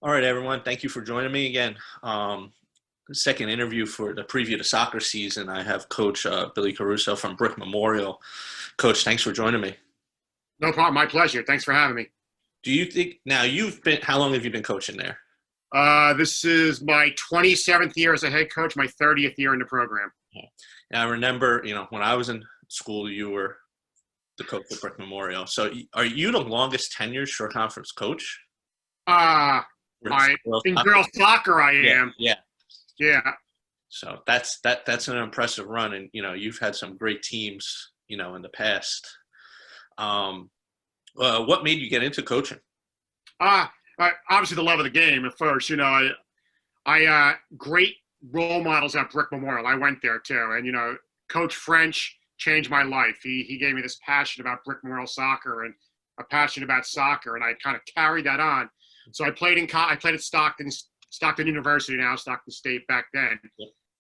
All right, everyone. Thank you for joining me again. Second interview for the preview to soccer season. I have Coach Billy Caruso from Brick Memorial. Coach, thanks for joining me. No problem. My pleasure. Thanks for having me. Do you think now how long have you been coaching there? This is my 27th year as a head coach, my 30th year in the program. And I remember, when I was in school, you were the coach at Brick Memorial. So are you the longest tenured short conference coach? In girls soccer, I am. Yeah. Yeah. So that's an impressive run, and you've had some great teams, in the past. What made you get into coaching? Obviously the love of the game at first. I great role models at Brick Memorial. I went there too, and Coach French changed my life. He gave me this passion about Brick Memorial soccer and a passion about soccer, and I kind of carried that on. So I played at Stockton University, now Stockton State back then,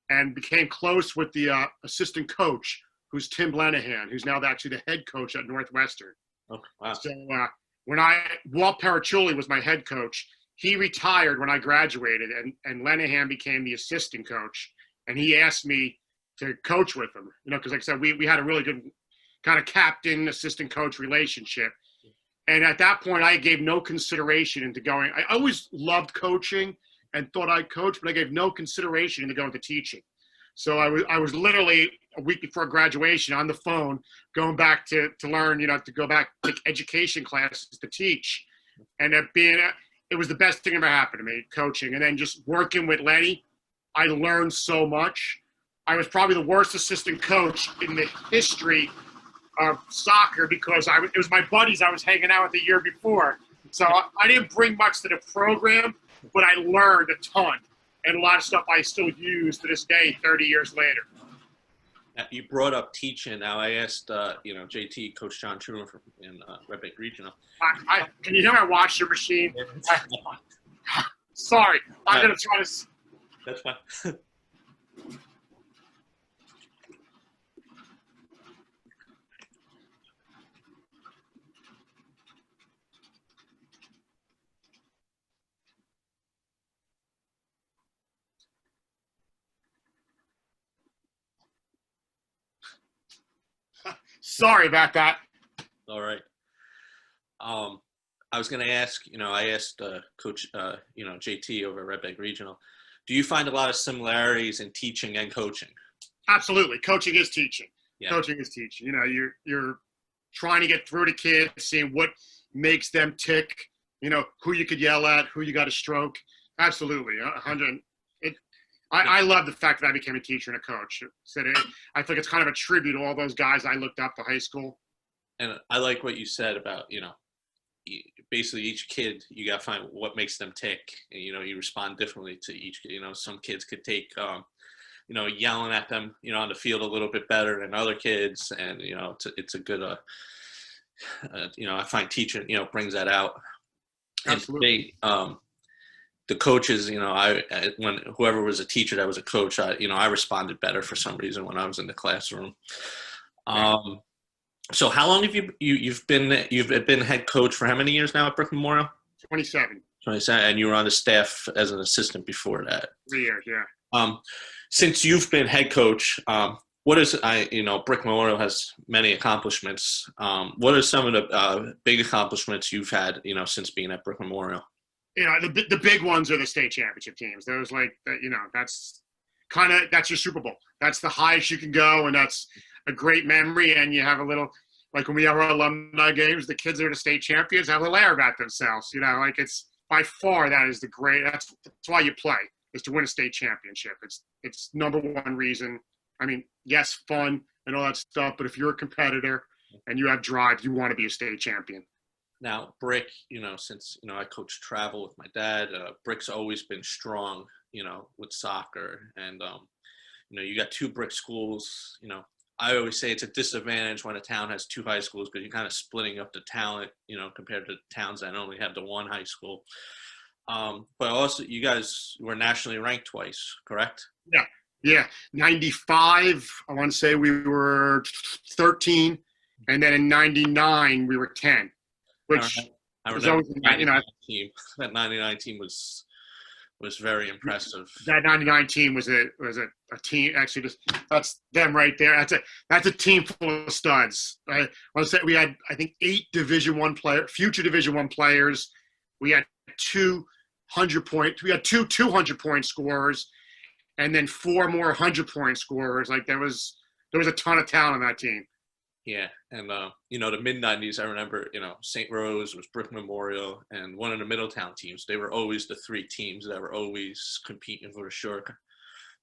and became close with the assistant coach, who's Tim Lenahan, who's now actually the head coach at Northwestern. Oh, wow. So Walt Periccioli was my head coach. He retired when I graduated, and Lenahan became the assistant coach, and he asked me to coach with him, because like I said, we had a really good kind of captain-assistant coach relationship. And at that point, I gave no consideration into going. I always loved coaching and thought I'd coach, but I gave no consideration into going to teaching. So I was literally a week before graduation on the phone, going back to learn, to go back to education classes to teach. And it was the best thing that ever happened to me, coaching. And then just working with Lenny, I learned so much. I was probably the worst assistant coach in the history of soccer because it was my buddies I was hanging out with the year before. So I didn't bring much to the program, but I learned a ton. And a lot of stuff I still use to this day, 30 years later. Now, you brought up teaching. Now I asked, JT, Coach John Truman in Red Bank Regional. Can you hear my washer machine? Sorry, I'm going to try to. That's fine. Sorry about that. All right. I was going to ask, I asked Coach, JT over at Red Bank Regional, do you find a lot of similarities in teaching and coaching? Absolutely. Coaching is teaching. Yeah. Coaching is teaching. You're trying to get through to kids, seeing what makes them tick, who you could yell at, who you got to stroke. Absolutely. 100. I love the fact that I became a teacher and a coach. I think it's kind of a tribute to all those guys I looked up to high school. And I like what you said about, basically each kid, you got to find what makes them tick. And, you respond differently to each, some kids could take, yelling at them, on the field a little bit better than other kids. And, it's a good, I find teaching, brings that out. Absolutely. And the coaches, when whoever was a teacher that was a coach, I responded better for some reason when I was in the classroom. So how long have you've been head coach for how many years now at Brick Memorial? 27. 27, and you were on the staff as an assistant before that. 3 years, yeah. Since you've been head coach, Brick Memorial has many accomplishments. What are some of the big accomplishments you've had, since being at Brick Memorial? The big ones are the state championship teams. Those that's your Super Bowl. That's the highest you can go, and that's a great memory. And you have a little, like when we have our alumni games, the kids that are the state champions have a little air about themselves. It's by far that's why you play, is to win a state championship. It's number one reason. I mean, yes, fun and all that stuff, but if you're a competitor and you have drive, you want to be a state champion. Now, Brick, since, I coach travel with my dad, Brick's always been strong, with soccer. And, you got two Brick schools. I always say it's a disadvantage when a town has two high schools because you're kind of splitting up the talent, compared to towns that only have the one high school. But also, you guys were nationally ranked twice, correct? Yeah. 95, I want to say we were 13. And then in 99, we were 10. Which I There's remember always, you know, team. That '99 team was very impressive. that '99 team was a team. Actually, that's them right there. That's a team full of studs. I want to say we had, I think, 8 future Division I players. We had 200-point. We had 200-point scorers, and then 4 more 100-point scorers. Like there was a ton of talent on that team. Yeah, and you know, the mid '90s, I remember, you know, St. Rose was Brick Memorial, and one of the Middletown teams. They were always the 3 teams that were always competing for a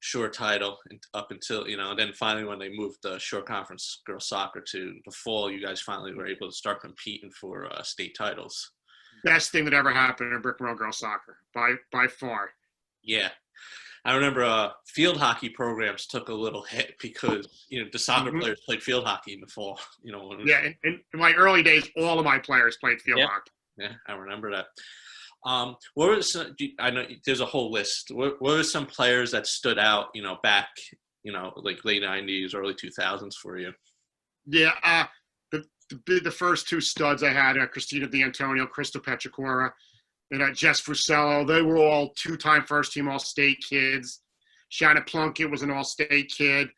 shore title, and up until, you know, then finally when they moved the shore conference girls soccer to the fall, you guys finally were able to start competing for state titles. Best thing that ever happened in Brick Memorial girls soccer by far. Yeah. I remember field hockey programs took a little hit because, you know, the soccer players played field hockey in the fall. You know. Yeah, in my early days, all of my players played field hockey. Yeah, I remember that. What were some? I know there's a whole list. What were some players that stood out? You know, back, you know, like late '90s, early 2000s for you? Yeah, the first 2 studs I had, Christina D'Antonio, Crystal Petricora, and Jess Fusello. They were all 2-time first-team All-State kids. Shanna Plunkett was an All-State kid.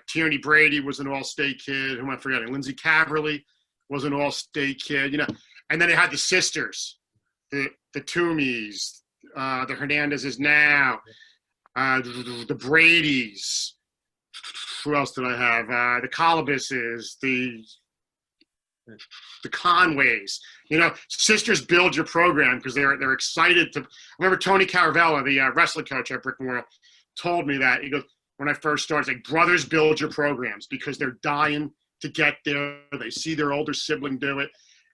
Tierney Brady was an All-State kid. Who am I forgetting? Lindsay Caverly was an All-State kid. You know, and then they had the sisters, the Toomeys, the Hernandezes now, the Bradys. Who else did I have? The Colabuses, the Conways. You know, sisters build your program because they're excited to. I remember Tony Caravella, the wrestling coach at Brick Memorial, told me that. He goes, when I first started, like, brothers build your programs because they're dying to get there. They see their older sibling do it.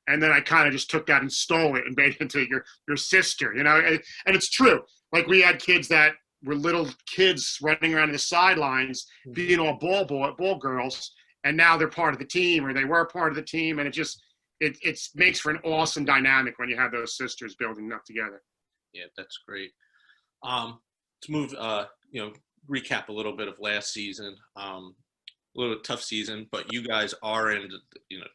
And then I kind of just took that and stole it and made it into your sister, you know. And it's true. Like, we had kids that were little kids running around the sidelines, being all ball girls, and now they're part of the team, or they were part of the team, and it makes for an awesome dynamic when you have those sisters building up together. Yeah, that's great. To move, you know, recap a little bit of last season. A little tough season, but you guys are in, you know,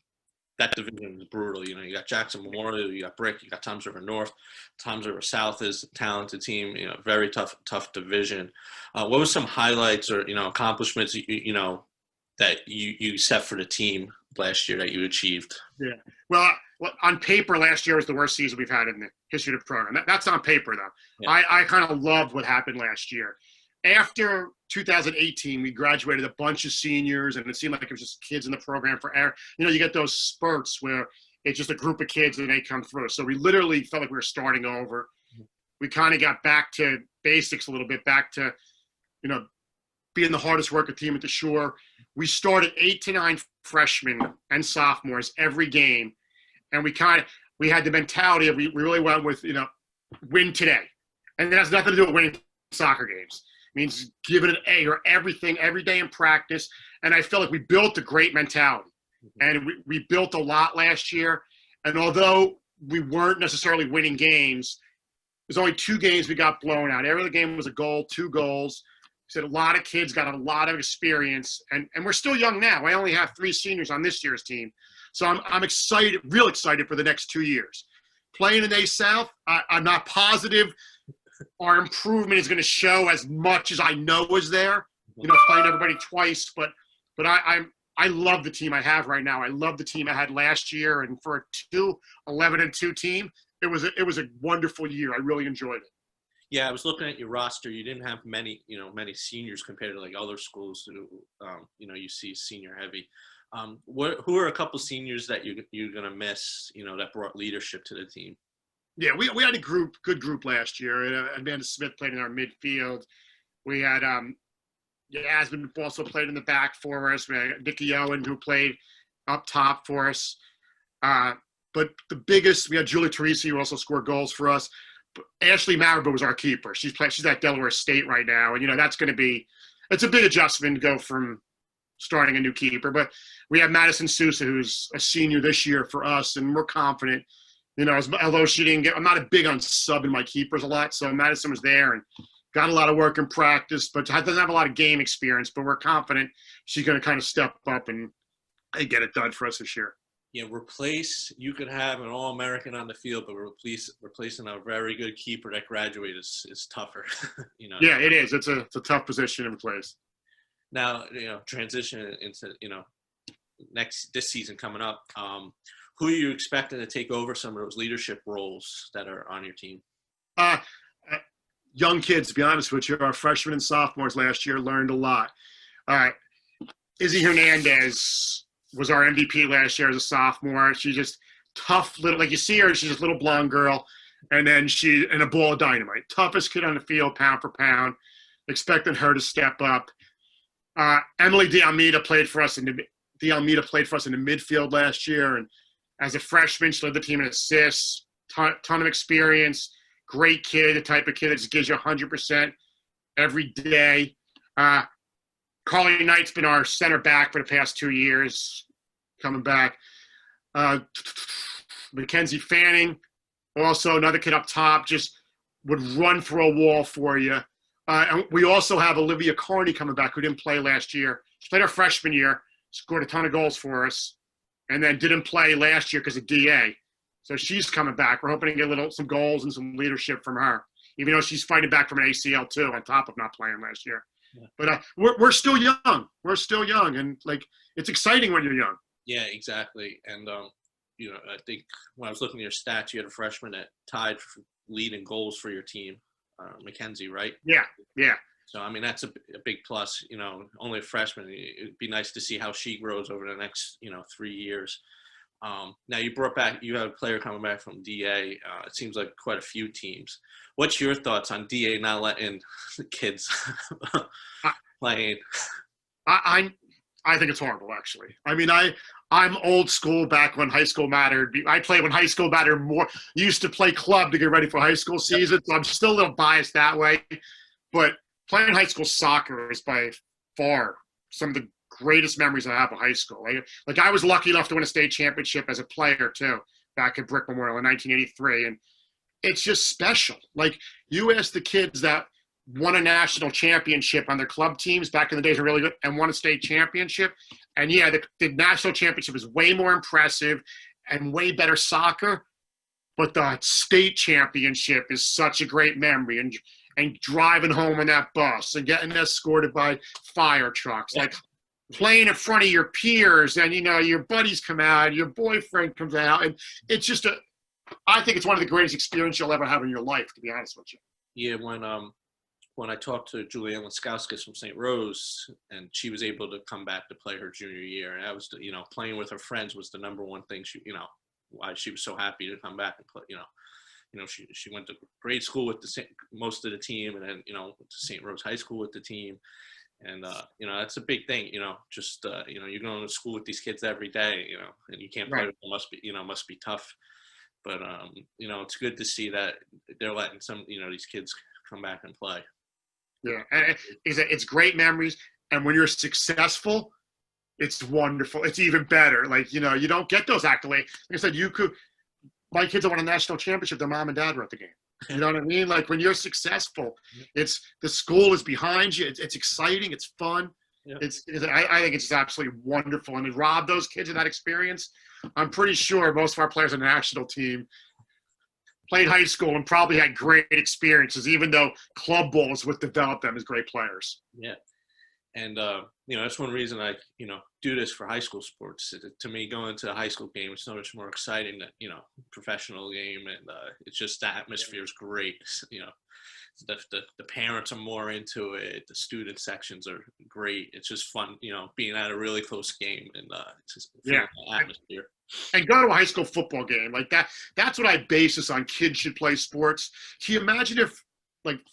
that division is brutal. You know, you got Jackson Memorial, you got Brick, you got Toms River North. Toms River South is a talented team. You know, very tough division. What were some highlights or, you know, accomplishments you know that you set for the team last year that you achieved? Yeah. Well, on paper, last year was the worst season we've had in the history of the program. That's on paper, though. Yeah. I kind of loved what happened last year. After 2018, we graduated a bunch of seniors, and it seemed like it was just kids in the program forever. You know, you get those spurts where it's just a group of kids and they come through. So we literally felt like we were starting over. We kind of got back to basics a little bit, back to, you know, being the hardest working team at the Shore. We started 8 to 9 freshmen and sophomores every game, and we had the mentality of we really went with, you know, win today, and it has nothing to do with winning soccer games. It means giving it A or everything every day in practice, and I felt like we built a great mentality, and we built a lot last year. And although we weren't necessarily winning games, there's only 2 games we got blown out. Every other game was a goal, 2 goals. Said a lot of kids got a lot of experience, and we're still young now. I only have 3 seniors on this year's team, so I'm excited, real excited for the next 2 years. Playing in A South, I'm not positive our improvement is going to show as much as I know is there. You know, playing everybody twice, but I love the team I have right now. I love the team I had last year, and for a 11-2 team, it was a wonderful year. I really enjoyed it. Yeah, I was looking at your roster. You didn't have many seniors compared to like other schools who, you know, you see senior heavy. Who are a couple seniors that you're gonna miss? You know, that brought leadership to the team. Yeah, we had a good group last year. Amanda Smith played in our midfield. We had Yasmin also played in the back for us. We had Nikki Owen, who played up top for us. But the biggest, we had Julie Teresi, who also scored goals for us. Ashley Marabou was our keeper. She's at Delaware State right now, and you know it's a big adjustment to go from starting a new keeper. But we have Madison Sousa, who's a senior this year for us, and we're confident. You know, although she didn't get, I'm not a big on subbing my keepers a lot, so Madison was there and got a lot of work in practice, but doesn't have a lot of game experience. But we're confident she's going to kind of step up and get it done for us this year. You could have an All-American on the field, but replacing a very good keeper that graduated is tougher. Yeah, it is. It's a tough position in place. Now, transition into, this season coming up, who are you expecting to take over some of those leadership roles that are on your team? Young kids, to be honest with you. Our freshmen and sophomores last year learned a lot. Izzy Hernandez was our MVP last year as a sophomore. She's just tough little, like you see her, she's just a little blonde girl. And then and a ball of dynamite. Toughest kid on the field, pound for pound. Expecting her to step up. Emily D'Almeida played for us in the midfield last year. And as a freshman, she led the team in assists, ton of experience, great kid, the type of kid that just gives you 100% every day. Carly Knight's been our center back for the past 2 years, coming back. Mackenzie Fanning, also another kid up top, just would run through a wall for you. And we also have Olivia Carney coming back, who didn't play last year. She played her freshman year, scored a ton of goals for us, and then didn't play last year because of DA. So she's coming back. We're hoping to get some goals and some leadership from her, even though she's fighting back from an ACL too, on top of not playing last year. Yeah. But we're still young. We're still young, and it's exciting when you're young. Yeah, exactly. And I think when I was looking at your stats, you had a freshman that tied for leading goals for your team, Mackenzie, right? Yeah. So I mean, that's a big plus. Only a freshman. It'd be nice to see how she grows over the next 3 years. Now you have a player coming back from DA. It seems like quite a few teams. What's your thoughts on DA not letting the kids playing? I think it's horrible, actually. I mean, I'm old school back when high school mattered. I played when high school mattered more. Used to play club to get ready for high school season, so I'm still a little biased that way. But playing high school soccer is by far some of the greatest memories I have of high school. Like I was lucky enough to win a state championship as a player too, back at Brick Memorial in 1983, and it's just special. Like you ask the kids that won a national championship on their club teams back in the days, are really good, and won a state championship, and yeah, the national championship is way more impressive and way better soccer, but the state championship is such a great memory, and driving home in that bus and getting escorted by fire trucks, like playing in front of your peers, and your buddies come out, your boyfriend comes out, and it's just I think it's one of the greatest experiences you'll ever have in your life, to be honest with you. Yeah, when I talked to Julianne Laskauskas from St. Rose, and she was able to come back to play her junior year, and that was playing with her friends was the number one thing why she was so happy to come back and play. She went to grade school with most of the team, and then went to St. Rose High School with the team. And, that's a big thing, just, you're going to school with these kids every day, and you can't play with them, must be tough. But, it's good to see that they're letting some, these kids come back and play. Yeah. It's great memories. And when you're successful, it's wonderful. It's even better. You don't get those accolades. Like I said, my kids that won a national championship, their mom and dad were at the game. You know what I mean? Like when you're successful, it's the school is behind you. It's exciting. It's fun. Yeah. I think it's just absolutely wonderful. And to rob those kids of that experience, I'm pretty sure most of our players on the national team played high school and probably had great experiences, even though club balls would develop them as great players. Yeah. And, that's one reason I, do this for high school sports. To me, going to a high school game is so much more exciting than, professional game. And it's just the atmosphere is great. The parents are more into it. The student sections are great. It's just fun, being at a really close game and it's just the atmosphere. And go to a high school football game like that. That's what I base this on. Kids should play sports. Can you imagine if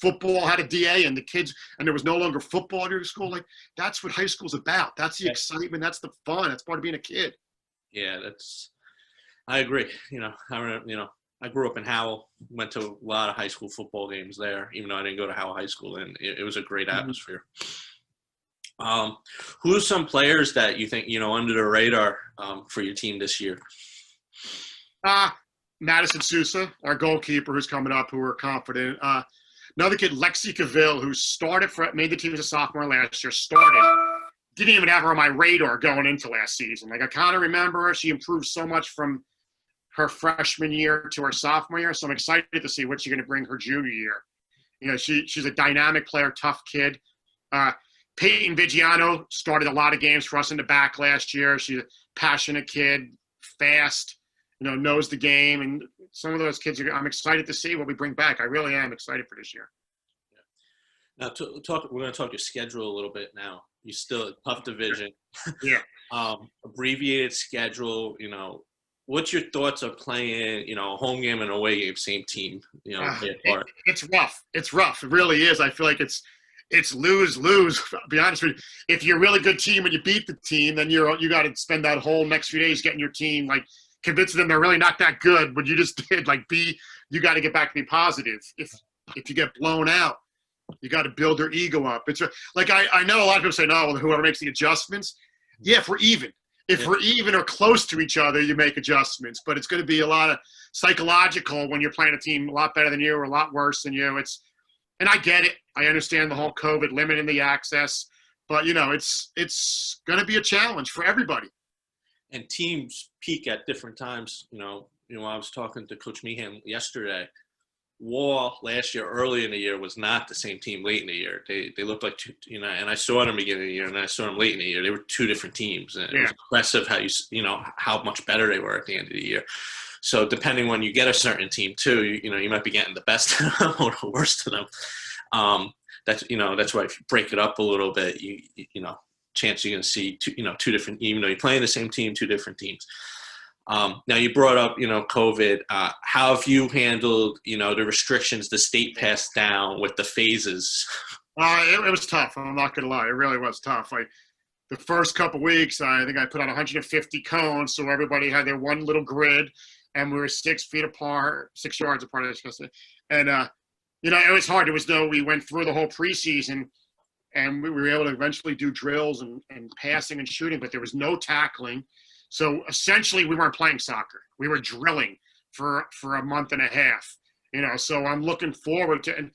football had a DA and the kids, and there was no longer football at your school? That's what high school's about. That's the excitement. That's the fun. That's part of being a kid. Yeah, I agree. I grew up in Howell, went to a lot of high school football games there, even though I didn't go to Howell High School, and it was a great atmosphere. Who's some players that you think, under the radar for your team this year? Madison Sousa, our goalkeeper, who's coming up, who we're confident. Another kid, Lexi Cavill, who made the team as a sophomore last year, started. didn't even have her on my radar going into last season. Like I kind of remember her. She improved so much from her freshman year to her sophomore year. So I'm excited to see what she's going to bring her junior year. You know, she's a dynamic player, tough kid. Peyton Vigiano started a lot of games for us in the back last year. She's a passionate kid, fast, you know, knows the game. And some of those kids, I'm excited to see what we bring back. I really am excited for this year. Now, we're going to talk your schedule a little bit now. You still a tough division. Yeah. Abbreviated schedule, you know. What's your thoughts of playing, you know, a home game and away game, same team, you know, it's rough. It's rough. It really is. I feel like it's lose. I'll be honest with you. If you're a really good team and you beat the team, then you got to spend that whole next few days getting your team, like, convincing them they're really not that good, but you just did. Like, you got to get back to be positive. If you get blown out, you got to build their ego up. It's like I know a lot of people say, no, well, whoever makes the adjustments. Yeah, if we're even. If we're even or close to each other, you make adjustments. But it's going to be a lot of psychological when you're playing a team a lot better than you or a lot worse than you. And I get it. I understand the whole COVID limiting the access. But, you know, it's going to be a challenge for everybody. And teams peak at different times. You know, I was talking to Coach Meehan yesterday. Wall last year, early in the year, was not the same team late in the year. They looked like two, you know, and I saw them beginning of the year, and I saw them late in the year. They were two different teams, and it was impressive how you know how much better they were at the end of the year. So depending when you get a certain team too, you might be getting the best of them or the worst of them. That's why if you break it up a little bit, you know, chance you're going to see two different, even though you're playing the same team, two different teams. Now you brought up, you know, COVID. How have you handled, you know, the restrictions the state passed down with the phases? It was tough. I'm not going to lie. It really was tough. Like the first couple of weeks, I think I put out 150 cones. So everybody had their one little grid and we were 6 feet apart, 6 yards apart, I should say. And, you know, it was hard. We went through the whole preseason and we were able to eventually do drills and passing and shooting, but there was no tackling. So essentially, we weren't playing soccer. We were drilling for a month and a half, you know. So I'm looking forward to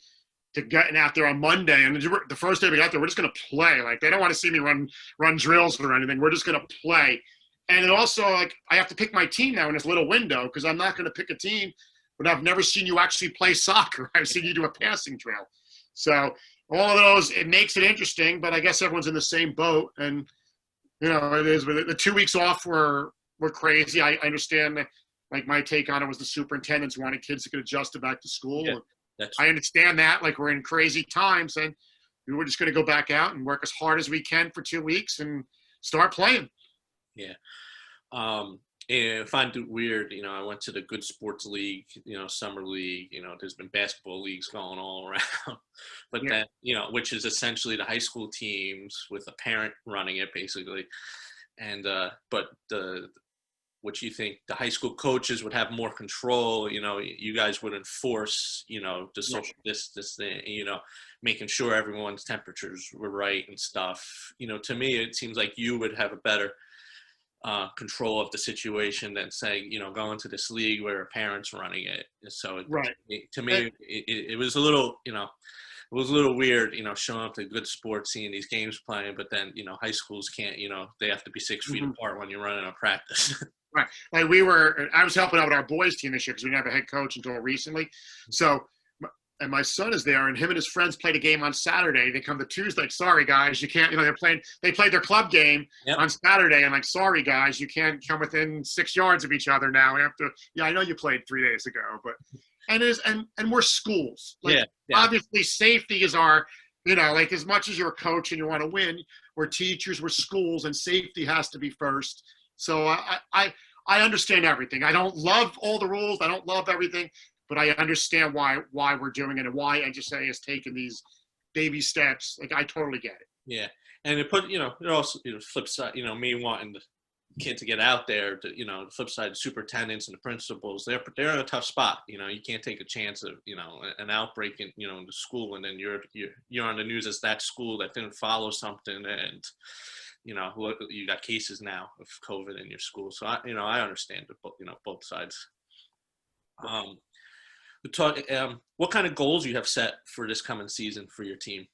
getting out there on Monday. And the first day we got there, we're just going to play. Like they don't want to see me run drills or anything. We're just going to play. And it also, like, I have to pick my team now in this little window because I'm not going to pick a team when I've never seen you actually play soccer. I've seen you do a passing drill. So all of those, it makes it interesting. But I guess everyone's in the same boat and. You know, it is. But the 2 weeks off were crazy. I understand that, like, my take on it was the superintendents wanted kids to get adjusted back to school. Yeah, I understand that. Like, we're in crazy times, and we were just going to go back out and work as hard as we can for 2 weeks and start playing. Yeah. And I find it weird, you know, I went to the Good Sports League, you know, summer league, you know, there's been basketball leagues going all around, but then, you know, which is essentially the high school teams with a parent running it basically. And, but what you think the high school coaches would have more control, you know, you guys would enforce, you know, the social distance thing, you know, making sure everyone's temperatures were right and stuff. You know, to me, it seems like you would have a better control of the situation than saying, you know, going to this league where a parent's running it. So to me, it was a little, you know, it was a little weird, you know, showing up to Good Sports, seeing these games playing, but then, you know, high schools can't, you know, they have to be 6 feet apart when you're running a practice. Right. Like I was helping out with our boys team this year because we didn't have a head coach until recently. So, and my son is there, and him and his friends played a game on Saturday. They come to Tuesday, like, sorry guys, you can't. You know, they played their club game on Saturday, and like, sorry guys, you can't come within 6 yards of each other now. After, I know you played 3 days ago, but and we're schools. Like, obviously, safety is our, you know, like as much as you're a coach and you want to win, we're teachers, we're schools, and safety has to be first. So I understand everything. I don't love all the rules. I don't love everything. But I understand why we're doing it and why NHSA has taken these baby steps. Like, I totally get it. Yeah. And it put, you know, it also, you know, flip side, you know, me wanting the kid to get out there to, you know, the flip side, the superintendents and the principals, they're in a tough spot. You know, you can't take a chance of, you know, an outbreak in, you know, in the school, and then you're on the news as that school that didn't follow something, and, you know, you got cases now of COVID in your school. So I understand both sides. What kind of goals you have set for this coming season for your team?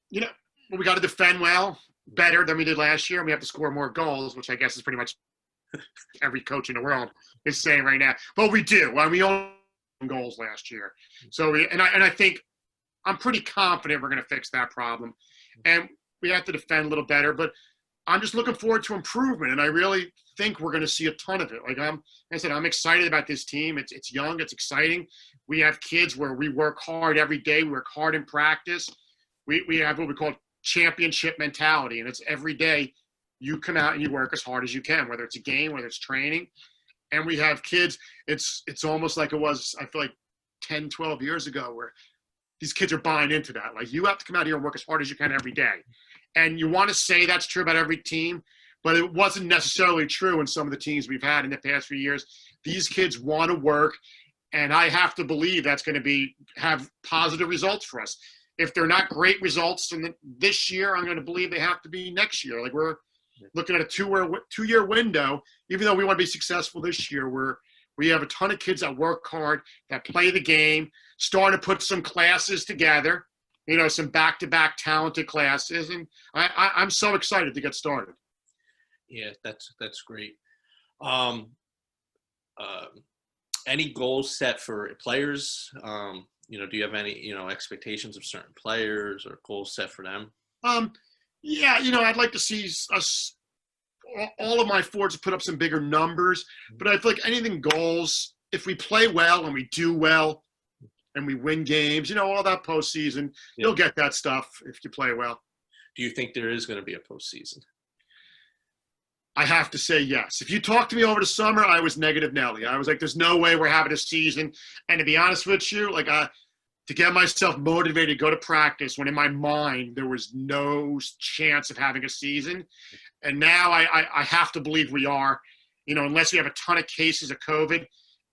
You know, we got to defend well, better than we did last year, and we have to score more goals, which I guess is pretty much every coach in the world is saying right now. But we do. Well, we only goals last year. So I think I'm pretty confident we're going to fix that problem. And we have to defend a little better, but I'm just looking forward to improvement, and I really think we're going to see a ton of it. Like I said, I'm excited about this team. It's young, it's exciting. We have kids where we work hard every day. We work hard in practice. We have what we call championship mentality, and it's every day you come out and you work as hard as you can, whether it's a game, whether it's training. And we have kids. It's almost like it was, I feel like 10, 12 years ago, where these kids are buying into that. Like, you have to come out here and work as hard as you can every day. And you want to say that's true about every team, but it wasn't necessarily true in some of the teams we've had in the past few years. These kids want to work, and I have to believe that's going to have positive results for us. If they're not great results this year, I'm going to believe they have to be next year. Like, we're looking at a two-year window. Even though we want to be successful this year, we have a ton of kids that work hard, that play the game, starting to put some classes together, some back-to-back talented classes. And I'm so excited to get started. Yeah, that's great. Any goals set for players? Do you have any, expectations of certain players or goals set for them? Yeah, I'd like to see us, all of my forwards, put up some bigger numbers, but I feel like anything goals, if we play well and we do well and we win games, all that postseason, you'll get that stuff if you play well. Do you think there is going to be a postseason? I have to say yes. If you talked to me over the summer, I was negative Nelly. I was like, there's no way we're having a season. And to be honest with you, like, to get myself motivated to go to practice when in my mind there was no chance of having a season. And now I have to believe we are, unless we have a ton of cases of COVID.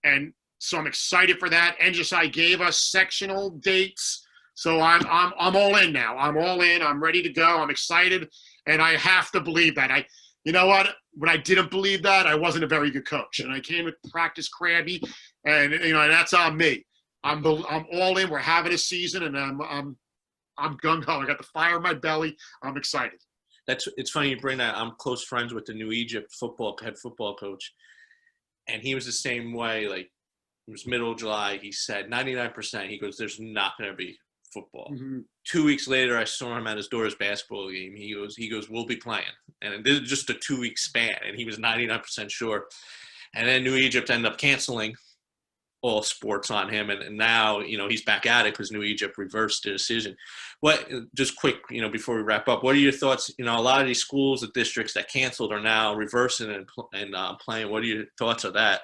And so I'm excited for that. NJSI gave us sectional dates. So I'm all in now. I'm all in. I'm ready to go. I'm excited. And I have to believe that. You know what? When I didn't believe that, I wasn't a very good coach. And I came to practice crabby. And, that's on me. I'm all in. We're having a season, and I'm gung-ho. I got the fire in my belly. I'm excited. It's funny you bring that. I'm close friends with the New Egypt head football coach, and he was the same way. Like, it was middle of July. He said 99%. He goes, "There's not going to be football." Mm-hmm. 2 weeks later, I saw him at his daughter's basketball game. He goes, "We'll be playing," and this is just a 2-week span, and he was 99% sure. And then New Egypt ended up canceling all sports on him, and now he's back at it because New Egypt reversed the decision. Just quick, before we wrap up, what are your thoughts? A lot of these schools, the districts that canceled, are now reversing and playing. What are your thoughts of that?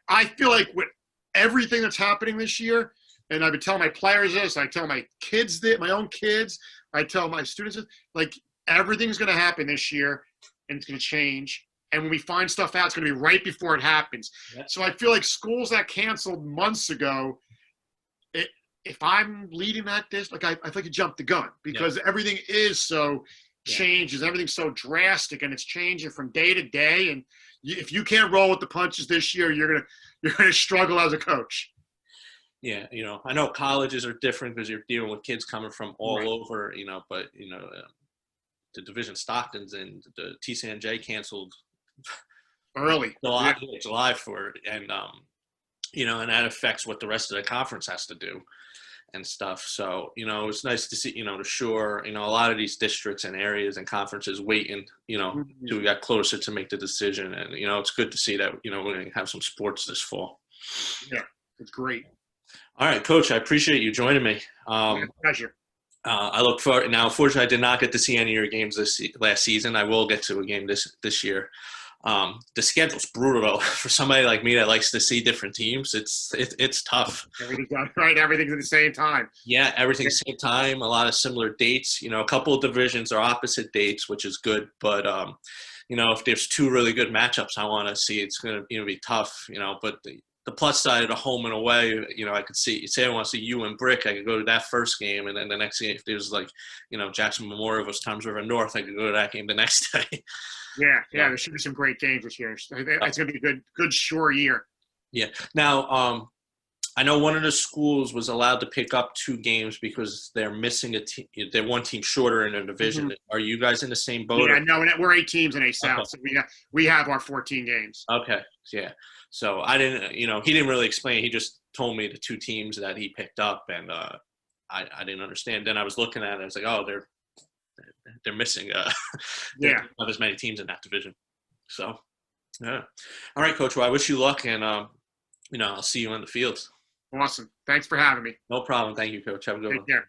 I feel like with everything that's happening this year, and I've been telling my players this, I tell my kids this, my own kids, I tell my students this, like, everything's going to happen this year, and it's going to change. And when we find stuff out, it's going to be right before it happens. Yep. So I feel like schools that canceled months ago, if I'm leading that district, like, I feel like you jumped the gun, because everything is so changes. Everything's so drastic, and it's changing from day to day. And if you can't roll with the punches this year, you're gonna struggle as a coach. Yeah, I know colleges are different because you're dealing with kids coming from all over, but the Division Stockton's and the TCNJ canceled early July for it, and and that affects what the rest of the conference has to do and stuff. So it's nice to see to sure a lot of these districts and areas and conferences waiting till we got closer to make the decision, and it's good to see that we're going to have some sports this fall. Yeah, it's great. All right, Coach, I appreciate you joining me. Pleasure. I look forward. Now, unfortunately, I did not get to see any of your games last season. I will get to a game this year. The schedule's brutal, though. For somebody like me that likes to see different teams, it's tough. Everything's right. Everything's at the same time. Yeah, everything's same time. A lot of similar dates. A couple of divisions are opposite dates, which is good. But if there's two really good matchups I want to see, it's going to be tough. But the plus side of the home and away, I could say I want to see you and Brick, I could go to that first game, and then the next game, if there's Jackson Memorial versus Times River North, I could go to that game the next day. Yeah, there should be some great games this year. It's going to be a good, sure year. Yeah. Now, I know one of the schools was allowed to pick up 2 games because they're missing a team. They're one team shorter in their division. Mhm. Are you guys in the same boat? Yeah, no, and we're 8 teams in A South, Okay. so we have our 14 games. Okay. Yeah. So I didn't, he didn't really explain. He just told me the 2 teams that he picked up, and I didn't understand. Then I was looking at it. I was like, oh, they're missing. They Yeah. don't have as many teams in that division. So, yeah. All right, Coach. Well, I wish you luck, and I'll see you on the field. Awesome. Thanks for having me. No problem. Thank you, Coach. Have a good one. Take care.